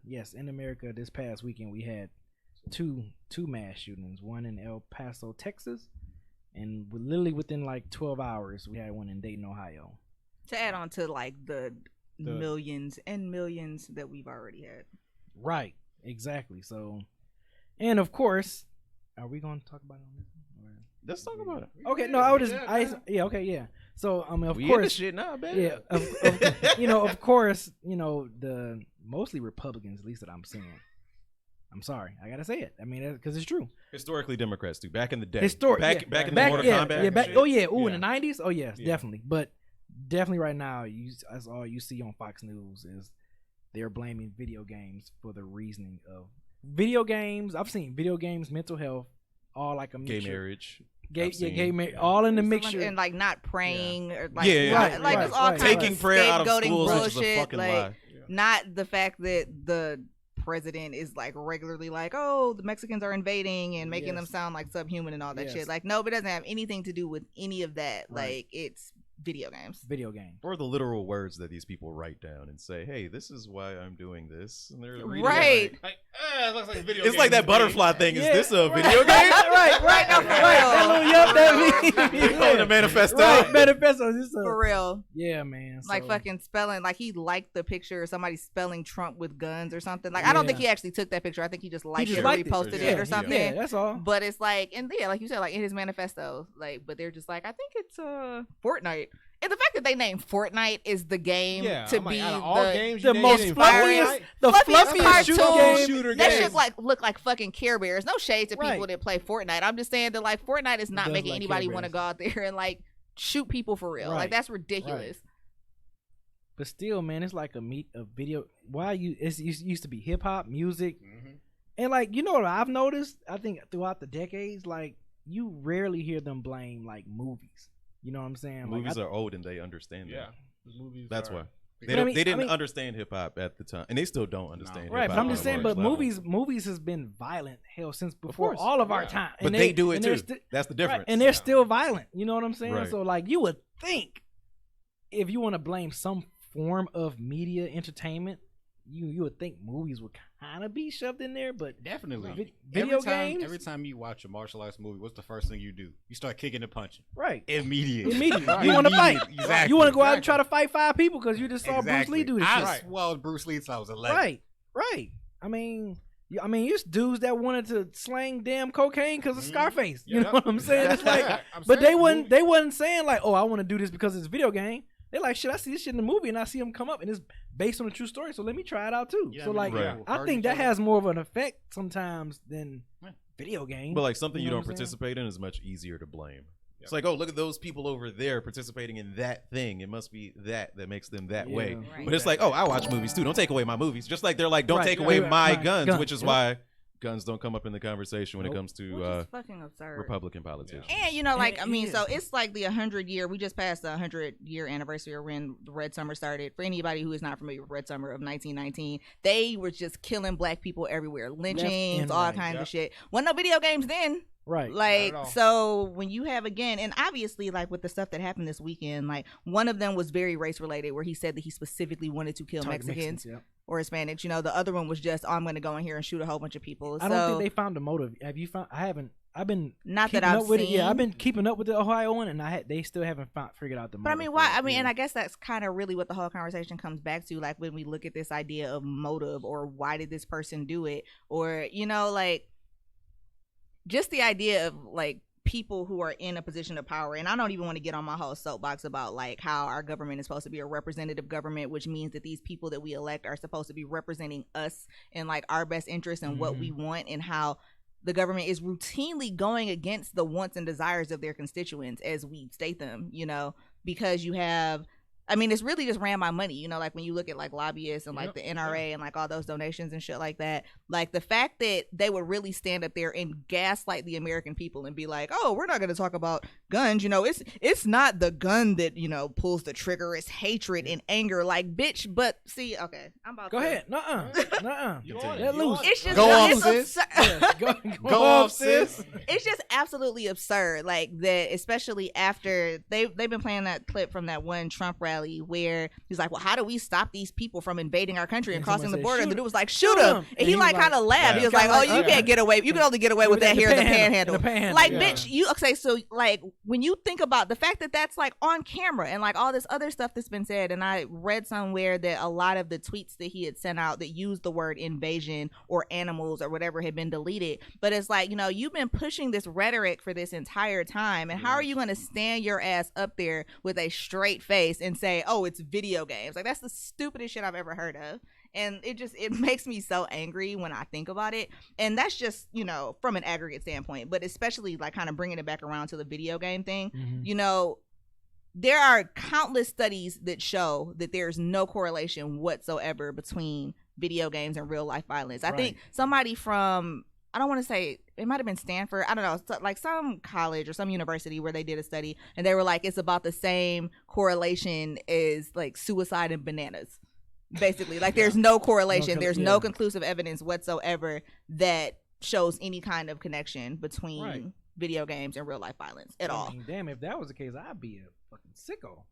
yes, in America, this past weekend we had two mass shootings. One in El Paso, Texas, and literally within like 12 hours, we had one in Dayton, Ohio. To add on to like the millions and millions that we've already had. Right. Exactly. So, and of course, are we going to talk about it on this one? Let's talk about it. Okay. No, I would just. Yeah. Okay. Yeah. So, of we course. In the shit now, man. Yeah. Of course, the mostly Republicans, at least that I'm seeing. I'm sorry, I gotta say it. I mean, because it's true. Historically, Democrats too. Back in the day. Back in the Mortal Kombat. Yeah. Back. Shit. Oh yeah. Ooh, in the '90s. Oh yes, definitely. But definitely right now, that's all you see on Fox News is they're blaming video games for the reasoning of video games. I've seen video games, mental health, all like a mixture. Gay marriage. Gay marriage, all in the mixture. And like not praying or like, right, it's all kinds taking of prayer out of schools, bullshit, which is a fucking lie. Not the fact that the president is like regularly like, oh, the Mexicans are invading and making them sound like subhuman and all that shit. Like, no, but it doesn't have anything to do with any of that. Right. Like, it's video games. Or the literal words that these people write down and say, hey, this is why I'm doing this. And they're reading it it looks like a video it's game. like that butterfly thing. Is this a video game? right. No, for real. That little the manifesto. Right, manifesto. For real. Yeah, man. Like fucking spelling. Like he liked the picture of somebody spelling Trump with guns or something. Like I don't think he actually took that picture. I think he just liked it or reposted it or something. Yeah, that's all. But it's like, and like you said, like in his manifesto, like, but they're just like, I think it's Fortnite. And the fact that they named Fortnite is the game to be the most fluffiest shooter game. That shit look like fucking Care Bears. No shade to people that play Fortnite. I'm just saying that like Fortnite is not making anybody want to go out there and like shoot people for real. Like that's ridiculous. But still, man, it's like a video. It used to be hip hop music, and like what I've noticed. I think throughout the decades, like you rarely hear them blame like movies. You know what I'm saying? Movies are old and they understand that. Movies. That's why they didn't understand hip hop at the time, and they still don't understand. Right, but I'm just saying. But movies has been violent since before all of our time. But they do it too. That's the difference. Right, and they're still violent. You know what I'm saying? Right. So like you would think, if you want to blame some form of media entertainment, you would think movies would kind of be shoved in there, but definitely video games. Every time you watch a martial arts movie, what's the first thing you do? You start kicking and punching. Right. Immediately. You want to fight. Exactly. You want to go out and try to fight 5 people because you just saw Bruce Lee do this shit. Well, Bruce Lee since I was 11. Right. I mean, it's dudes that wanted to slang damn cocaine because of Scarface. You know what I'm saying? It's like, but they wasn't saying like, oh, I want to do this because it's a video game. They're like, shit, I see this shit in the movie and I see them come up and it's based on a true story, so let me try it out too. So like, I think that has more of an effect sometimes than video games. But like something you don't participate in is much easier to blame. It's like, oh, look at those people over there participating in that thing. It must be that makes them that way. Right. But it's like, oh, I watch movies too. Don't take away my movies. Just like they're like, don't take away my guns, which is why guns don't come up in the conversation when it comes to fucking absurd. Republican politicians. And so it's like the 100-year. We just passed the 100-year anniversary of when the Red Summer started. For anybody who is not familiar with Red Summer of 1919, they were just killing black people everywhere, lynchings, all kinds of shit. Wasn't no video games then. Right. Like, so when you have again, and obviously like with the stuff that happened this weekend, like one of them was very race related where he said that he specifically wanted to kill Mexicans or Hispanics. The other one was just, I'm going to go in here and shoot a whole bunch of people. I don't think they found a motive. Have you found? I've been not that I've seen. Yeah, I've been keeping up with the Ohio one, and they still haven't figured out the motive. But I mean, why? And I guess that's kind of really what the whole conversation comes back to. Like when we look at this idea of motive or why did this person do it, or like just the idea of like people who are in a position of power. And I don't even want to get on my whole soapbox about like how our government is supposed to be a representative government, which means that these people that we elect are supposed to be representing us and like our best interests and what we want, and how the government is routinely going against the wants and desires of their constituents as we state them, because you have, it's really just ran by money, like when you look at like lobbyists and like the NRA and like all those donations and shit like that, like the fact that they would really stand up there and gaslight the American people and be like, oh, we're not going to talk about guns. You know, it's not the gun that, you know, pulls the trigger. It's hatred and anger. Like, bitch, but see, okay, I'm about Go to... ahead. Nuh-uh. Let loose. It's just Go off, it's sis. absurd. Go off, sis. It's just absolutely absurd. Like that, especially after they've been playing that clip from that one Trump rally where he's like, well, how do we stop these people from invading our country and crossing the border? And the dude was like, shoot him. And he like kind of laughed. He was like, oh, you can't get away. You can only get away with that here in the panhandle. Like, bitch, you okay? So like when you think about the fact that that's like on camera and like all this other stuff that's been said, and I read somewhere that a lot of the tweets that he had sent out that used the word invasion or animals or whatever had been deleted. But it's like, you know, you've been pushing this rhetoric for this entire time, and how are you going to stand your ass up there with a straight face and say, oh, it's video games? Like, that's the stupidest shit I've ever heard of. And it makes me so angry when I think about it. And that's just, you know, from an aggregate standpoint, but especially like kind of bringing it back around to the video game thing. You know, there are countless studies that show that there's no correlation whatsoever between video games and real life violence. I think somebody from, I don't want to say, it might have been Stanford, I don't know, like some college or some university where they did a study, and they were like, it's about the same correlation as like suicide and bananas. Basically, like there's no correlation. There's no conclusive evidence whatsoever that shows any kind of connection between video games and real life violence at all. Damn, if that was the case, I'd be a fucking sicko.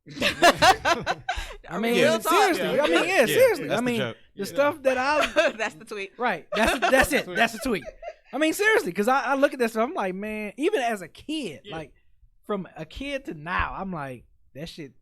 I mean, seriously. I mean, seriously. I mean, the stuff that I that's the tweet. Right. That's it. That's the tweet. I mean, seriously, because I look at this stuff, I'm like, man, even as a kid, like from a kid to now, I'm like, that shit.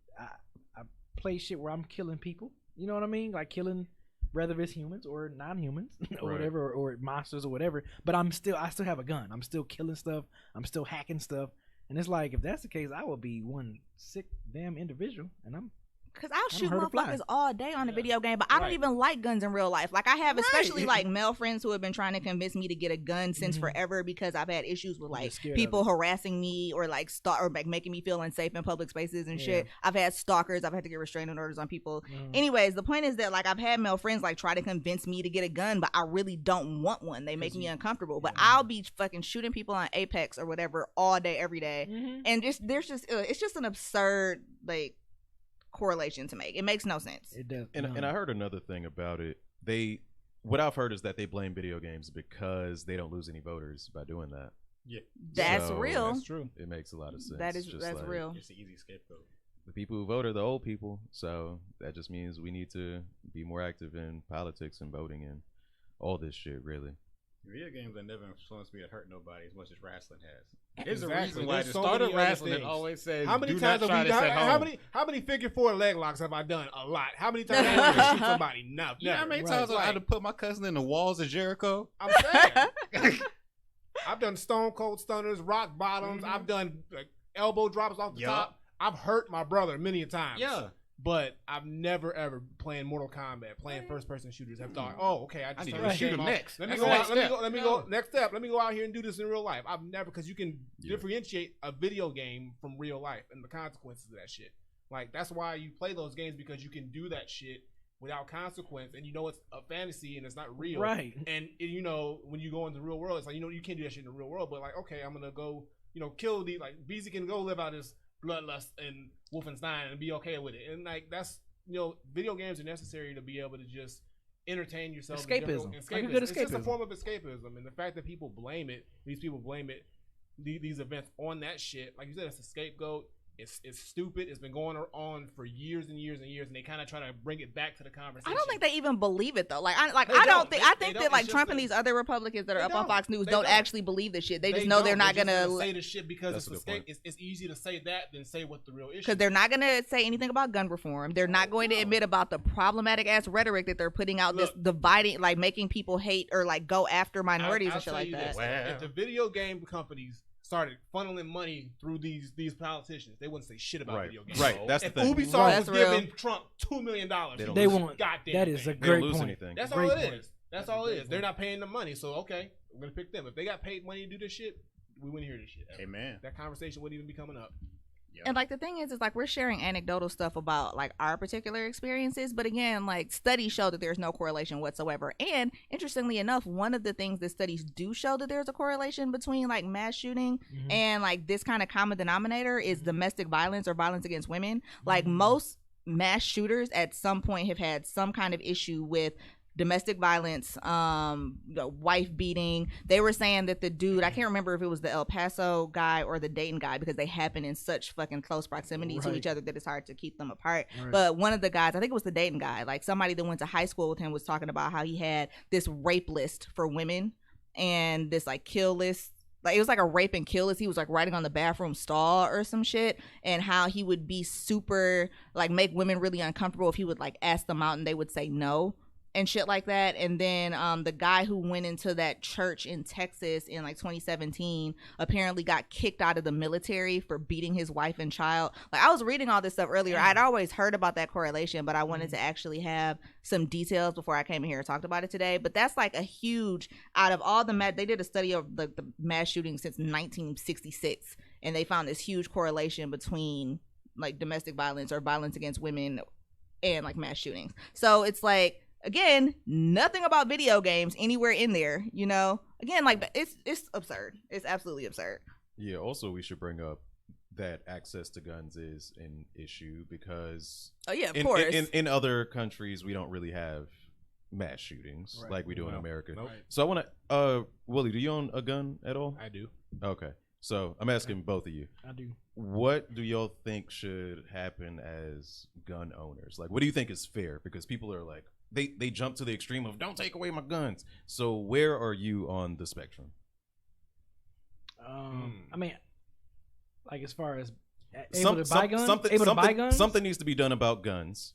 I play shit where I'm killing people. You know what I mean? Like killing, whether it's humans or non-humans or whatever, or monsters or whatever. But I still have a gun. I'm still killing stuff. I'm still hacking stuff. And it's like, if that's the case, I would be one sick damn individual. And Because I'll shoot motherfuckers all day on a video game, but I don't even like guns in real life. Like, I have especially, like, male friends who have been trying to convince me to get a gun since forever because I've had issues with, like, people harassing me or, like, making me feel unsafe in public spaces and shit. I've had stalkers. I've had to get restraining orders on people. Anyways, the point is that, like, I've had male friends, like, try to convince me to get a gun, but I really don't want one. They make me uncomfortable. But I'll be fucking shooting people on Apex or whatever all day, every day. And it's just an absurd, like, correlation to make. It makes no sense. It does. And I heard another thing about it. What I've heard is that they blame video games because they don't lose any voters by doing that. Yeah, that's real. That's true. It makes a lot of sense. That's like, real. It's an easy scapegoat. The people who vote are the old people, so that just means we need to be more active in politics and voting and all this shit. Really, video games have never influenced me to hurt nobody as much as wrestling has. There's Exactly. a reason why There's the so start of many other wrestling things. always says, How many do times not have try we this at home. how many figure four leg locks have I done? A lot. How many times have I shoot somebody? No. You know how many times I had to put my cousin in the walls of Jericho? I'm saying. I've done stone cold stunners, rock bottoms. I've done like, elbow drops off the top. I've hurt my brother many a times. Yeah. But I've never ever playing Mortal Kombat, playing first person shooters. Have thought, oh, okay, I just turn shoot him off. next. Let me That's go the out. next Let me step. go. Let me go. Next step. Let me go out here and do this in real life. I've never, because you can differentiate a video game from real life and the consequences of that shit. Like, that's why you play those games, because you can do that shit without consequence, and you know it's a fantasy and it's not real. Right. And you know, when you go into the real world, it's like, you know, you can't do that shit in the real world. But like, okay, I'm gonna go, you know, kill the, like, BZ can go live out his bloodlust in Wolfenstein and be okay with it. And like, that's, you know, video games are necessary to be able to just entertain yourself. Escapism. Like a good It's just a escapism. form of escapism, and the fact that people blame it, these events on that shit, like you said, it's a scapegoat. It's stupid. It's been going on for years and years and years, and they kind of try to bring it back to the conversation. I don't think they even believe it though. Like I think that like Trump and these other Republicans that are up on Fox News don't actually believe this shit. They just know they're not gonna say the shit because it's easy to say that than say what the real issue. Because they're not gonna say anything about gun reform. They're not going to admit about the problematic ass rhetoric that they're putting out. This dividing, like making people hate or like go after minorities and shit like that. If the video game companies started funneling money through these politicians, they wouldn't say shit about video games. Right, that's the thing. Ubisoft was giving Trump $2 million. They won't. Goddamn That is a They great don't lose point. anything. That's all it is. That's all it is. They're not paying the money, so okay, we're gonna pick them. If they got paid money to do this shit, we wouldn't hear this shit. Amen. That conversation wouldn't even be coming up. And like the thing is like we're sharing anecdotal stuff about like our particular experiences, but again, like studies show that there's no correlation whatsoever. And interestingly enough, one of the things that studies do show that there's a correlation between like mass shooting and like this kind of common denominator is domestic violence or violence against women. Like most mass shooters at some point have had some kind of issue with domestic violence, wife beating. They were saying that the dude, I can't remember if it was the El Paso guy or the Dayton guy because they happen in such fucking close proximity to each other that it's hard to keep them apart. But one of the guys, I think it was the Dayton guy, like somebody that went to high school with him was talking about how he had this rape list for women and this like kill list. Like it was like a rape and kill list. He was like writing on the bathroom stall or some shit, and how he would be super like make women really uncomfortable if he would like ask them out and they would say no and shit like that. And then the guy who went into that church in Texas in like 2017 apparently got kicked out of the military for beating his wife and child. Like I was reading all this stuff earlier. I'd always heard about that correlation, but I wanted to actually have some details before I came in here and talked about it today. But that's like a huge, out of all the they did a study of the mass shootings since 1966, and they found this huge correlation between like domestic violence or violence against women and like mass shootings. So it's like, again, nothing about video games anywhere in there, you know? Again, like, it's absurd. It's absolutely absurd. Yeah, also we should bring up that access to guns is an issue because... Oh, yeah, of course. In other countries, we don't really have mass shootings like we do in America. Nope. So I want to... Willie, do you own a gun at all? I do. Okay. So I'm asking both of you. I do. What do y'all think should happen as gun owners? Like, what do you think is fair? Because people are like... They jump to the extreme of don't take away my guns. So where are you on the spectrum? I mean, like as far as able to buy guns, something needs to be done about guns.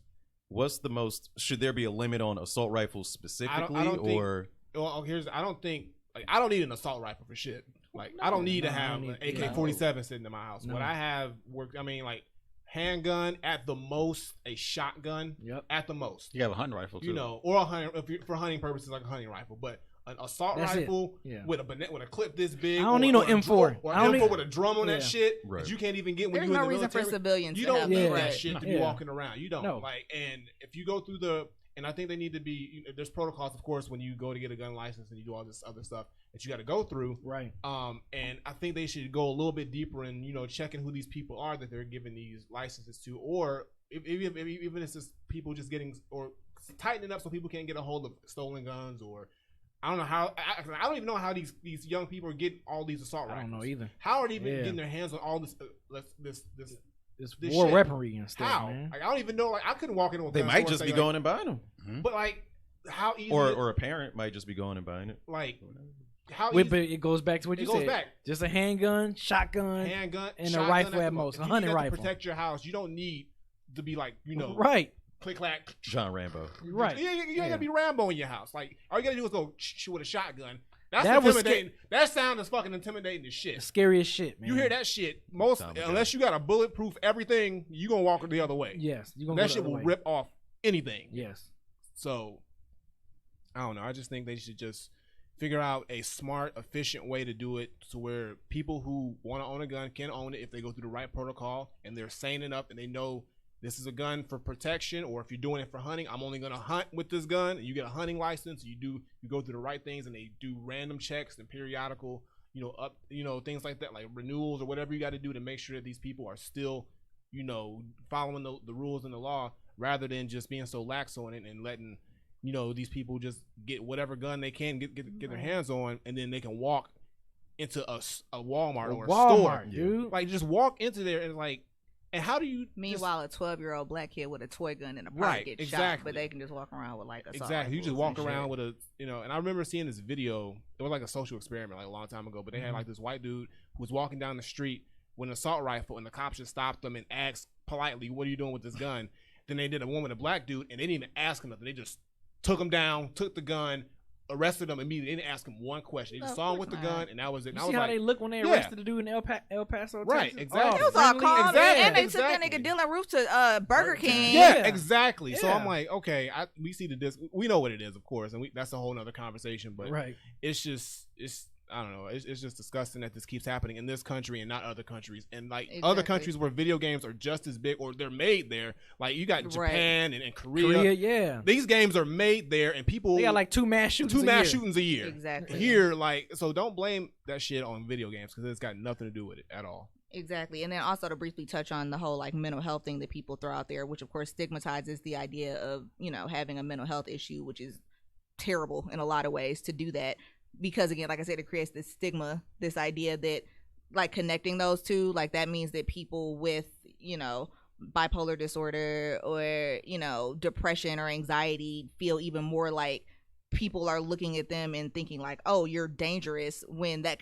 What's the most? Should there be a limit on assault rifles specifically, I don't or? I don't think I don't need an assault rifle for shit. Like I don't need to have an AK-47 sitting in my house. What I have worked. I mean, like. Handgun at the most, a shotgun at the most. You have a hunting rifle too, you know, or a hunting for hunting purposes like a hunting rifle, but an assault rifle with a clip this big. I don't need no M4 or an M4 with a drum on that shit that you can't even get when There's you're no in the reason military. for civilians. You to don't have need that that shit to be walking around. You don't like, and if you go through and I think they need to be. There's protocols, of course, when you go to get a gun license and you do all this other stuff that you got to go through. Right. And I think they should go a little bit deeper in, checking who these people are that they're giving these licenses to, or even if it's just people just getting or tightening up so people can't get a hold of stolen guns, or I don't know how. I don't even know how these young people are getting all these assault rifles. I don't know either. How are they even getting their hands on all this war shit. weaponry and stuff? How? Man. Like, I don't even know. Like I couldn't walk into a They gun might store just and be say, going and buying them, but like how easy? or a parent might just be going and buying it. Like how But easy? it goes back to what you said. Just a handgun, shotgun, and a rifle at most. A hunting rifle. To protect your house, you don't need to be like right. Click clack. John Rambo. Right. You ain't gotta be Rambo in your house. Like all you gotta do is go shoot with a shotgun. That's intimidating. That sound is fucking intimidating as shit. Scary as shit, man. You hear that shit, unless you got a bulletproof everything, you gonna walk the other way. Yes, you gonna. That shit will rip off anything. Yes. So, I don't know. I just think they should just figure out a smart, efficient way to do it, to where people who want to own a gun can own it if they go through the right protocol and they're sane enough and they know this is a gun for protection, or if you're doing it for hunting, I'm only gonna hunt with this gun. And you get a hunting license. You go through the right things, and they do random checks and periodical, things like that, like renewals or whatever you got to do to make sure that these people are still, following the rules and the law, rather than just being so lax on it and letting, these people just get whatever gun they can get their hands on, and then they can walk into a Walmart or a store, dude. Like just walk into there and like. And how do you? Meanwhile, a 12-year-old black kid with a toy gun in a park gets shot, but they can just walk around with like a You just walk around with a And I remember seeing this video. It was like a social experiment, like a long time ago. But they had like this white dude who was walking down the street with an assault rifle, and the cops just stopped him and asked politely, "What are you doing with this gun?" Then they did a one with a black dude, and they didn't even ask him nothing. They just took him down, took the gun, arrested him immediately. They didn't ask him one question. They just saw him with the gun, and that was it. You see how they look when they arrested the dude in El Paso, Texas? Right, exactly. It was all calm, exactly. and they took that nigga Dylan Roof to Burger King. Yeah, exactly. Yeah. So I'm like, okay, we see the disc. We know what it is, of course, and that's a whole nother conversation. But it's just I don't know. It's just disgusting that this keeps happening in this country and not other countries. And like other countries where video games are just as big or they're made there. Like you got Japan and Korea. Yeah. These games are made there and people. They got like 2 mass shootings a year. Exactly. Here, like, so don't blame that shit on video games because it's got nothing to do with it at all. Exactly. And then also to briefly touch on the whole like mental health thing that people throw out there, which of course stigmatizes the idea of, you know, having a mental health issue, which is terrible in a lot of ways to do that. Because again, like I said, it creates this stigma, this idea that like connecting those two, like that means that people with, you know, bipolar disorder or, you know, depression or anxiety feel even more like people are looking at them and thinking like, oh, you're dangerous, when that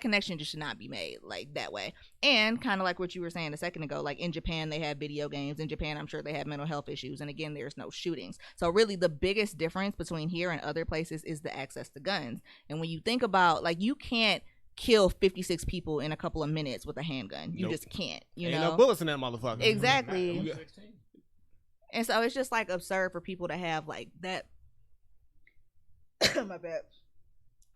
connection just should not be made like that way. And kind of like what you were saying a second ago, like in Japan they have video games. In Japan I'm sure they have mental health issues, and again there's no shootings. So really the biggest difference between here and other places is the access to guns. And when you think about, like, you can't kill 56 people in a couple of minutes with a handgun. You just can't. You Ain't know, no bullets in that motherfucker. Exactly. And so it's just like absurd for people to have like that. My bad.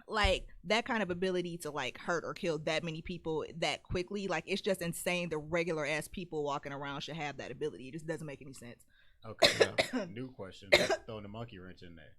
Like that kind of ability to like hurt or kill that many people that quickly. Like it's just insane. The regular ass people walking around should have that ability. It just doesn't make any sense. Okay, now, new question. Throwing the monkey wrench in there.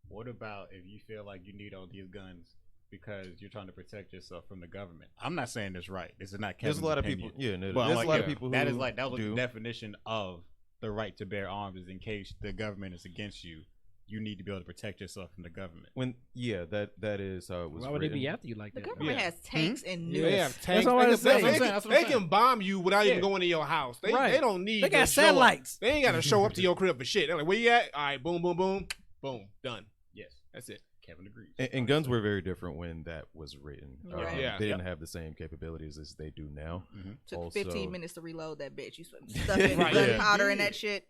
What about if you feel like you need all these guns because you're trying to protect yourself from the government? I'm not saying this right. This is not Kevin's There's a lot opinion. of people. Yeah, no, But there's like, a lot of people who that was do. the definition of the right to bear arms, is in case the government is against you. You need to be able to protect yourself from the government. That is how it was. Why would they be after you like The that? government has tanks and nukes. They have tanks. That's what I'm saying. They can bomb you without even going to your house. They don't need. They got to show satellites. up. They ain't got to show up to your crib for shit. They're like, where you at? All right, boom, boom, boom, boom, done. Yes, that's it. Kevin agrees. And guns were very different when that was written. Right. They didn't have the same capabilities as they do now. Mm-hmm. Took also, 15 minutes to reload that bitch. You stuffing gunpowder in that shit.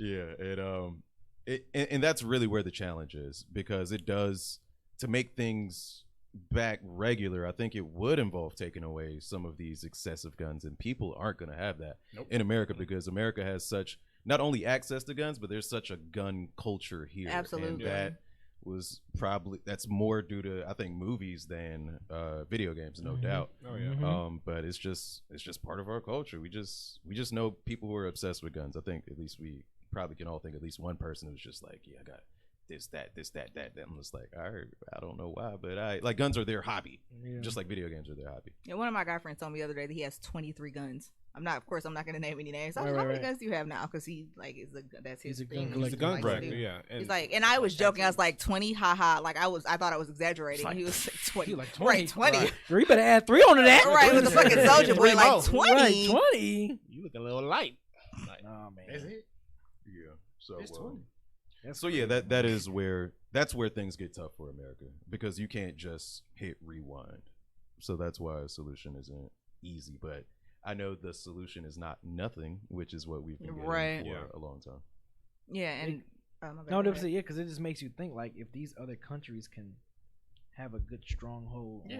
Yeah, and that's really where the challenge is, because it does, to make things back regular, I think it would involve taking away some of these excessive guns, and people aren't going to have that in America, because America has such not only access to guns, but there's such a gun culture here. Absolutely. And that's more due to, I think, movies than video games, no doubt. Oh yeah. But it's just part of our culture. We just know people who are obsessed with guns. I think at least we probably can all think at least one person who's just like, yeah, I got this, that. I'm just like, I don't know why, but like guns are their hobby, just like video games are their hobby. Yeah, one of my guy friends told me the other day that he has 23 guns. I'm not going to name any names. I was like, how many guns do you have now? Because he like that's his thing. He's a gun collector. Yeah. He's like, and I was joking. I was like 20, haha. Like I thought I was exagerating. He was like 20. Like 20. Right, 20. Right. You better add 3 onto that. Right, with the fucking soldier boy, like 20. Right, 20. You look a little light. Like, oh man. Is it? Yeah. So yeah, that's where things get tough for America, because you can't just hit rewind. So that's why a solution isn't easy. But I know the solution is not nothing, which is what we've been getting for a long time. Yeah, and because it just makes you think, like, if these other countries can have a good stronghold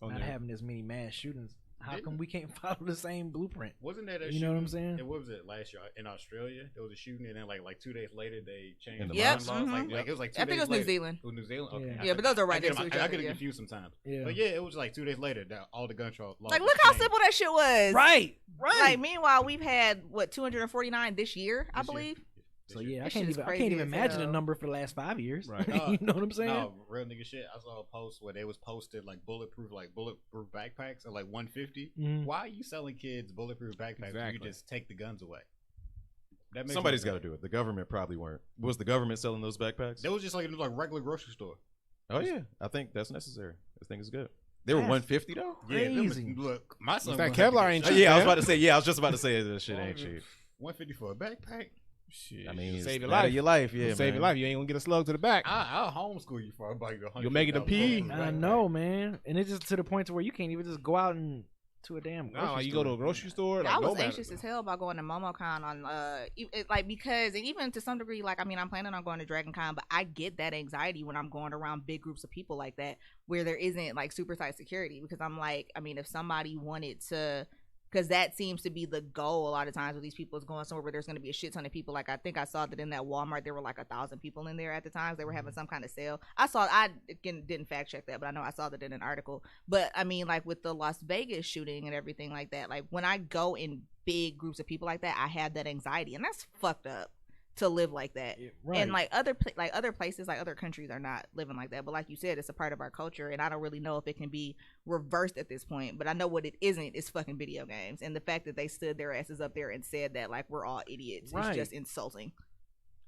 on not having as many mass shootings, how come we can't follow the same blueprint? Wasn't that you know what I'm saying? And what was it last year in Australia? There was a shooting, and then like 2 days later they changed the yep. laws. Like it was like 2 days. I think it was later. New Zealand. It was New Zealand. Okay. Yeah, but those are right next to each other. I get confused sometimes. Yeah. But yeah, it was like 2 days later that all the gun laws. Like, look how simple that shit was. Right. Like, meanwhile, we've had 249 this year, I believe. So yeah, I can't even imagine a number for the last 5 years. Right. You know what I'm saying? No, real nigga shit. I saw a post where they was posted like bulletproof backpacks at like $150. Why are you selling kids bulletproof backpacks when you just take the guns away? Somebody's got to do it. The government probably weren't. Was the government selling those backpacks? It was just like regular grocery store. Oh yeah, I think that's necessary. I think it's good. They were $150 though. Crazy. Look, my son. That Kevlar ain't cheap. Yeah, I was about to say. Yeah, I was just about to say that shit ain't cheap. $150 for a backpack. Shit, I mean, save your life. Yeah, save your life. You ain't gonna get a slug to the back. I'll homeschool you for about $100. You'll make it a P. I know, man, and it's just to the point to where you can't even just go out and to a damn grocery store. You go to a grocery store. I was anxious as hell about going to MomoCon on because, and even to some degree, like, I mean, I'm planning on going to DragonCon, but I get that anxiety when I'm going around big groups of people like that, where there isn't like super tight security, because I'm like, I mean, if somebody wanted to because that seems to be the goal a lot of times with these people is going somewhere where there's going to be a shit ton of people. Like I think I saw that in that Walmart there were like 1,000 people in there at the time. They were having some kind of sale. I again didn't fact check that, but I know I saw that in an article. But I mean, like with the Las Vegas shooting and everything like that, like when I go in big groups of people like that, I have that anxiety, and that's fucked up to live like that. Right. And like other places, like other countries are not living like that, but like you said, it's a part of our culture, and I don't really know if it can be reversed at this point. But I know what it isn't is fucking video games, and the fact that they stood their asses up there and said that like we're all idiots is just insulting.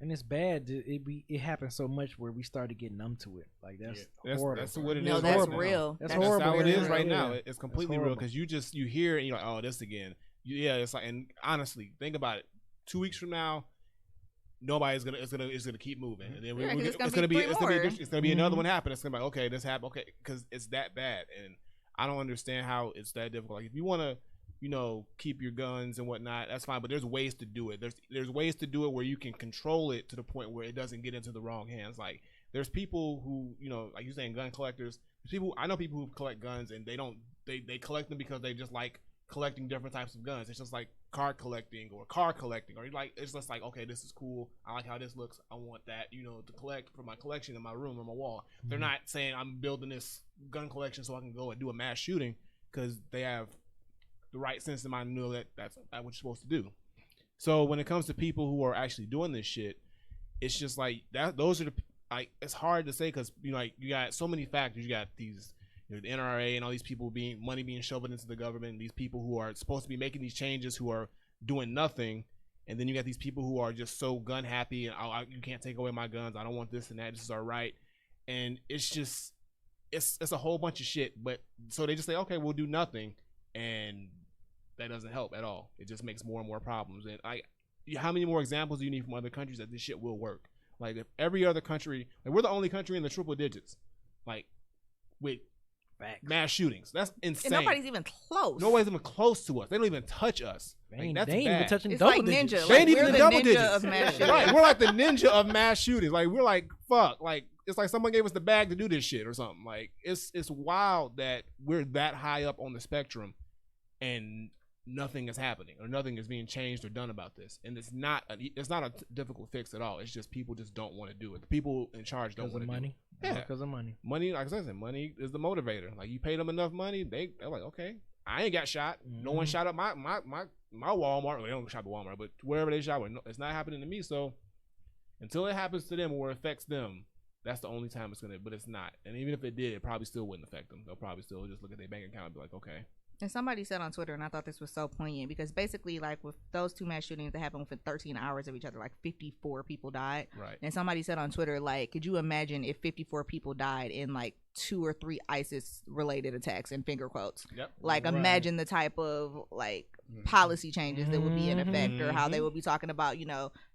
And it's bad. It happens so much where we started getting numb to it. Like that's horrible. That's what it is. No, that's real. That's horrible. That's how it is right yeah. now. It's completely real because you hear it and you're like, oh, this again. Yeah, it's like, and honestly, think about it. 2 weeks from now, nobody's gonna it's gonna keep moving, and then it's gonna be another one happen. It's gonna be like, okay, this happened, okay, because it's that bad, and I don't understand how it's that difficult. Like if you want to, keep your guns and whatnot, that's fine, but there's ways to do it. There's ways to do it where you can control it to the point where it doesn't get into the wrong hands. Like there's people who, like you're saying, gun collectors. I know people who collect guns and they collect them because they just like collecting different types of guns. It's just like card collecting or car collecting, or like it's just like, okay, this is cool, I like how this looks, I want that, to collect for my collection in my room or my wall. They're not saying I'm building this gun collection so I can go and do a mass shooting, because they have the right sense of mind to know that that's what you're supposed to do. So when it comes to people who are actually doing this shit, it's just like that. Those are it's hard to say because like you got so many factors. You got these. The NRA and all these people money being shoved into the government, these people who are supposed to be making these changes who are doing nothing, and then you got these people who are just so gun happy and you can't take away my guns, I don't want this and that, this is our right, and it's just it's a whole bunch of shit. But so they just say, okay, we'll do nothing, and that doesn't help at all. It just makes more and more problems. And how many more examples do you need from other countries that this shit will work? Like if every other country, like we're the only country in the triple digits, like with mass shootings. That's insane. And nobody's even close. Nobody's even close to us. They don't even touch us. They ain't bad. even touching it's double like digits. Ninja. They ain't even we're the double ninja digits. of mass shootings. Right, we're like the ninja of mass shootings. Like we're like, fuck. Like it's like someone gave us the bag to do this shit or something. Like it's wild that we're that high up on the spectrum and nothing is happening or nothing is being changed or done about this. And it's not a difficult fix at all. It's just people just don't want to do it. The people in charge don't want to do it. Yeah, because of money. Money, like I said, money is the motivator. Like you pay them enough money, they're like, okay, I ain't got shot. No one shot up my Walmart. Well, they don't shop at Walmart, but wherever they shot, it's not happening to me. So until it happens to them or affects them, that's the only time it's gonna. But it's not. And even if it did, it probably still wouldn't affect them. They'll probably still just look at their bank account and be like, okay. And somebody said on Twitter, and I thought this was so poignant, because basically, like, with those two mass shootings that happened within 13 hours of each other, like 54 people died. Right. And somebody said on Twitter, like, could you imagine if 54 people died in like 2 or 3 ISIS-related attacks, in finger quotes? Yep. Like, imagine the type of like policy changes that would be in effect, or how they would be talking about,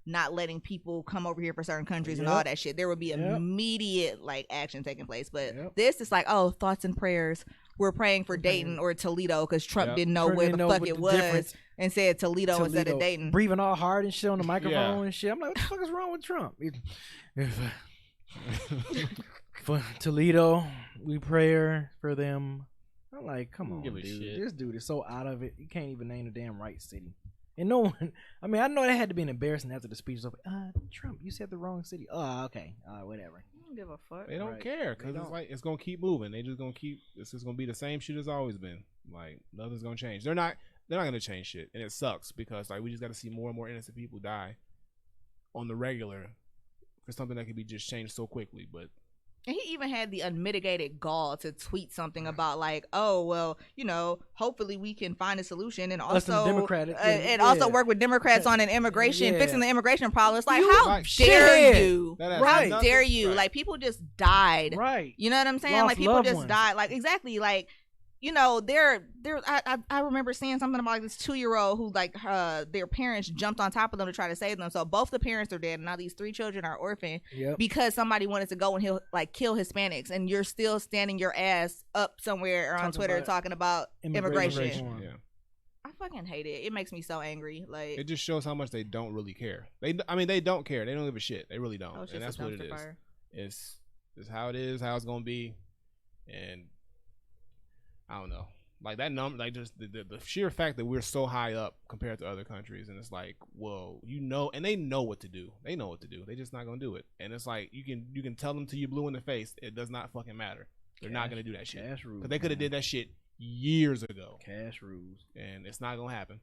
not letting people come over here for certain countries and all that shit. There would be immediate like action taking place. But this is like, oh, thoughts and prayers. We're praying for Dayton or Toledo because Trump didn't know where the fuck it was and said Toledo instead of Dayton. Breathing all hard and shit on the microphone and shit. I'm like, what the fuck is wrong with Trump? For Toledo, we pray for them. I'm like, come on, dude. This dude is so out of it. You can't even name the damn right city. And no one, I mean, I know that had to be an embarrassing after the speech. Was like, Trump, you said the wrong city. Oh, okay. Whatever. I don't give a fuck. They don't care because it's like it's gonna keep moving. They just gonna keep. It's just gonna be the same shit as always been. Like nothing's gonna change. They're not gonna change shit, and it sucks because like we just got to see more and more innocent people die on the regular for something that could be just changed so quickly. But. And he even had the unmitigated gall to tweet something about like, oh, well, hopefully we can find a solution and also also work with Democrats on an immigration, fixing the immigration problem. It's like, how dare you? How dare you? Like, people just died. Right. You know what I'm saying? Lost like, people just ones. died. Like, exactly. Like, I remember seeing something about like this 2-year-old who like their parents jumped on top of them to try to save them. So both the parents are dead, and now these 3 children are orphaned because somebody wanted to go and he'll like kill Hispanics, and you're still standing your ass up somewhere or on Twitter talking about immigration. Yeah. I fucking hate it. It makes me so angry. Like, it just shows how much they don't really care. They don't care. They don't give a shit. They really don't. And that's what it is. It's how it is, how it's gonna be, and I don't know. Like that number, like just the sheer fact that we're so high up compared to other countries, and it's like, whoa, and they know what to do. They know what to do. They just not gonna do it. And it's like you can tell them till you blue in the face. It does not fucking matter. They're not gonna do that shit. Cash rules. Because they could have did that shit years ago. Cash rules. And it's not gonna happen.